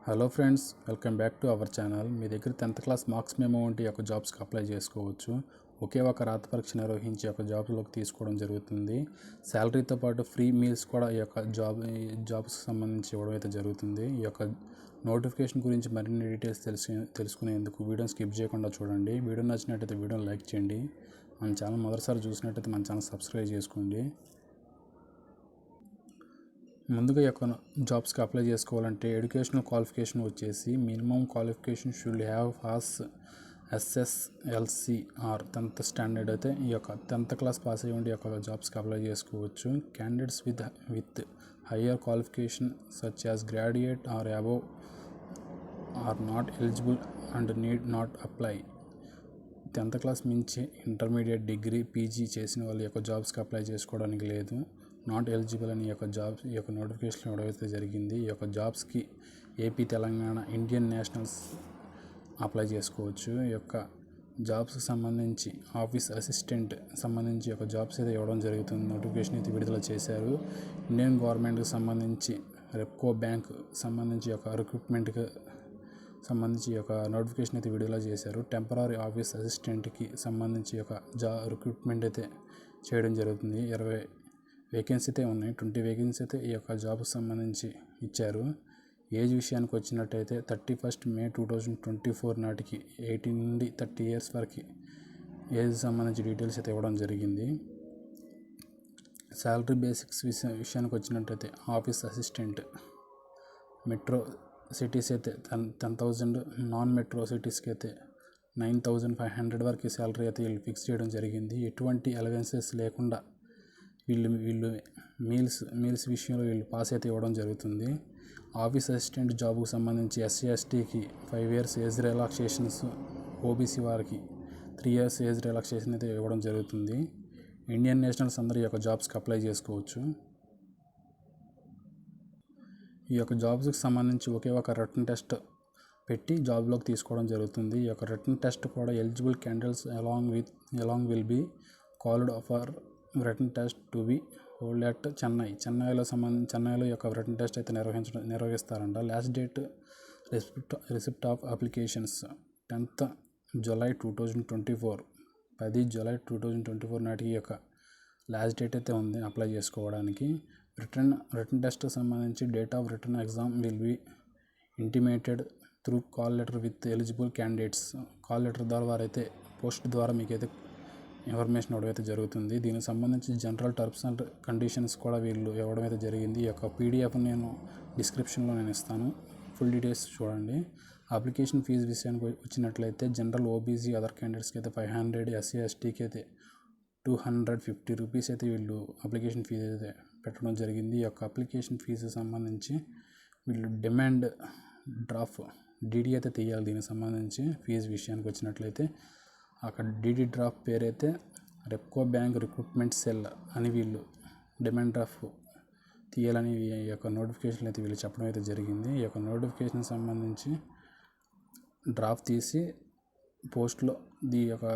Hello friends, welcome back to our channel. మీ దగ్గర 10th class marks memo ఉంటే ఈ యొక్క జాబ్స్కి అప్లై చేసుకోవచ్చు. ఒకే ఒక రాత పరీక్ష నిర్వహించి యొక్క జాబ్లోకి తీసుకోవడం జరుగుతుంది. శాలరీతో పాటు ఫ్రీ మీల్స్ కూడా ఈ యొక్క జాబ్స్కి సంబంధించి ఇవ్వడం అయితే జరుగుతుంది. ఈ యొక్క నోటిఫికేషన్ గురించి మరిన్ని డీటెయిల్స్ తెలుసుకునేందుకు వీడియోని స్కిప్ చేయకుండా చూడండి. వీడియో నచ్చినట్టయితే వీడియోని లైక్ చేయండి. మన ఛానల్ మొదటిసారి చూసినట్టయితే మన ఛానల్ సబ్స్క్రైబ్ చేసుకోండి. ముందుగా ఈ యొక్క జాబ్స్కి అప్లై చేసుకోవాలంటే ఎడ్యుకేషనల్ క్వాలిఫికేషన్ వచ్చేసి minimum qualification should have pass SSLC or 10th standard అయితే ఈ యొక్క 10th క్లాస్ పాస్ అయ్యి ఉండి ఈ యొక్క జాబ్స్కి అప్లై చేసుకోవచ్చు. Candidates with higher qualification such as graduate or above are not eligible and need not apply. 10th class మించి ఇంటర్మీడియట్, డిగ్రీ, పీజీ చేసిన వాళ్ళు ఈ యొక్క జాబ్స్కి అప్లై చేసుకోవడానికి లేదు. నాట్ ఎలిజిబుల్ అని ఈ యొక్క నోటిఫికేషన్ ఇవ్వడం జరిగింది. ఈ యొక్క జాబ్స్కి AP, Telangana, Indian nationals apply చేసుకోవచ్చు. ఈ యొక్క జాబ్స్కి సంబంధించి ఆఫీస్ అసిస్టెంట్ సంబంధించి యొక్క జాబ్స్ అయితే ఇవ్వడం జరుగుతుంది. నోటిఫికేషన్ అయితే విడుదల చేశారు. ఇండియన్ గవర్నమెంట్కి సంబంధించి రెప్కో బ్యాంక్ సంబంధించి యొక్క రిక్రూట్మెంట్కి సంబంధించి యొక్క నోటిఫికేషన్ అయితే విడుదల చేశారు. టెంపరరీ ఆఫీస్ అసిస్టెంట్కి సంబంధించి యొక్క రిక్రూట్మెంట్ అయితే చేయడం జరుగుతుంది. 20 వేకెన్సీ అయితే ఉన్నాయి. 20 వేకెన్సీ అయితే ఈ యొక్క జాబ్కి సంబంధించి ఇచ్చారు. ఏజ్ విషయానికి వచ్చినట్టయితే 31st May 2024 నాటికి 18 నుండి 30 years వరకు ఏజ్ సంబంధించి డీటెయిల్స్ అయితే ఇవ్వడం జరిగింది. శాలరీ బేసిక్స్ విషయానికి వచ్చినట్టయితే ఆఫీస్ అసిస్టెంట్ మెట్రో సిటీస్ అయితే 10,000, నాన్ మెట్రో సిటీస్కి అయితే 9,500 వరకు శాలరీ అయితే వీళ్ళు ఫిక్స్ చేయడం జరిగింది. ఎటువంటి అలవెన్సెస్ లేకుండా వీళ్ళు మీల్స్ విషయంలో వీళ్ళు పాస్ అయితే ఇవ్వడం జరుగుతుంది. ఆఫీస్ అసిస్టెంట్ జాబ్కు సంబంధించి SC, STకి 5 years age relaxations, OBC వారికి 3 years ఏజ్ రిలాక్సేషన్ అయితే ఇవ్వడం జరుగుతుంది. ఇండియన్ నేషనల్స్ అందరూ ఈ యొక్క జాబ్స్కి అప్లై చేసుకోవచ్చు. ఈ యొక్క జాబ్స్కి సంబంధించి ఒకే ఒక రిటన్ టెస్ట్ పెట్టి జాబ్లోకి తీసుకోవడం జరుగుతుంది. ఈ యొక్క రిటన్ టెస్ట్ కూడా eligible candidates along will be called for written test to be hold at చెన్నైలో యొక్క రిటన్ టెస్ట్ అయితే నిర్వహిస్తారంట. Last date receipt of applications 10th July 2024, 10 July 2024 నాటికి యొక్క లాస్ట్ డేట్ అయితే ఉంది అప్లై చేసుకోవడానికి. రిటన్ టెస్ట్ సంబంధించి date of written exam will be intimated through call letter with eligible candidates. Call letter ద్వారా అయితే పోస్ట్ ద్వారా మీకైతే ఇన్ఫర్మేషన్ ఇవ్వడం అయితే జరుగుతుంది. దీనికి సంబంధించి జనరల్ టర్మ్స్ అండ్ కండిషన్స్ కూడా వీళ్ళు ఇవ్వడం అయితే జరిగింది. ఈ యొక్క PDF నేను డిస్క్రిప్షన్లో ఇస్తాను. ఫుల్ డీటెయిల్స్ చూడండి. అప్లికేషన్ ఫీజు విషయానికి వచ్చినట్లయితే జనరల్, OBC, అదర్ క్యాండిడేట్స్కి అయితే 500, SC, STకి అయితే 250 రూపీస్ అయితే వీళ్ళు అప్లికేషన్ ఫీజు అయితే పెట్టడం జరిగింది. ఈ యొక్క అప్లికేషన్ ఫీజు సంబంధించి వీళ్ళు డిమాండ్ డ్రాఫ్ట్ DD అయితే తీయాలి. దీనికి సంబంధించి ఫీజు విషయానికి వచ్చినట్లయితే అక్కడ DD డ్రాఫ్ట్ పేరైతే రెప్కో బ్యాంక్ రిక్రూట్మెంట్ సెల్ అని వీళ్ళు డిమాండ్ డ్రాఫ్ట్ తీయాలని ఈ యొక్క నోటిఫికేషన్ అయితే వీళ్ళు చెప్పడం అయితే జరిగింది. ఈ యొక్క నోటిఫికేషన్ సంబంధించి డ్రాఫ్ట్ తీసి పోస్ట్లో ఈ యొక్క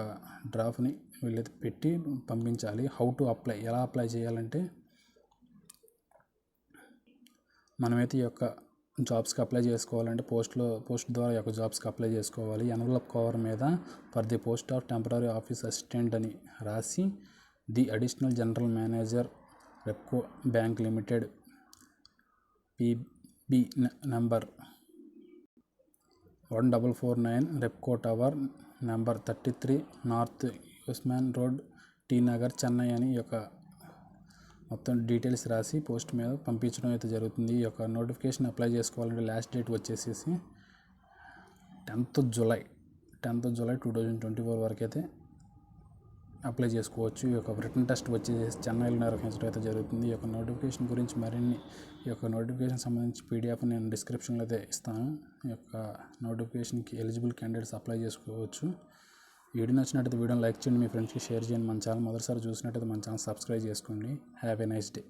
డ్రాఫ్ట్ని వీళ్ళైతే పెట్టి పంపించాలి. హౌ టు అప్లై, ఎలా అప్లై చేయాలంటే మనమైతే ఈ యొక్క జాబ్స్కి అప్లై చేసుకోవాలంటే పోస్ట్ ద్వారా యొక్క జాబ్స్కి అప్లై చేసుకోవాలి. ఎన్వలప్ కవర్ మీద for the post of temporary office assistant అని రాసి the additional general manager Repco bank limited PB number 1449 Repco tower number 33 north Usman road, T Nagar, Chennai అని యొక్క మొత్తం డీటెయిల్స్ రాసి పోస్ట్ మీద పంపించడం అయితే జరుగుతుంది. ఈ యొక్క నోటిఫికేషన్ అప్లై చేసుకోవాలంటే లాస్ట్ డేట్ వచ్చేసేసి 10th July 2024 వరకు అయితే అప్లై చేసుకోవచ్చు. ఈ యొక్క రిటన్ టెస్ట్ వచ్చేసి చెన్నైలో నిర్వహించడం అయితే జరుగుతుంది. ఈ యొక్క నోటిఫికేషన్ గురించి మరిన్ని ఈ యొక్క నోటిఫికేషన్ సంబంధించి PDF నేను డిస్క్రిప్షన్లో అయితే ఇస్తాను. ఈ యొక్క నోటిఫికేషన్కి ఎలిజిబుల్ క్యాండిడేట్స్ అప్లై చేసుకోవచ్చు. వీడియో నచ్చినట్టయితే వీడియోని లైక్ చేయండి, మీ ఫ్రెండ్స్కి షేర్ చేయండి. మన ఛానల్ మొదటిసారి చూసినట్టయితే మన ఛానల్ సబ్స్క్రైబ్ చేసుకోండి. Have a nice day.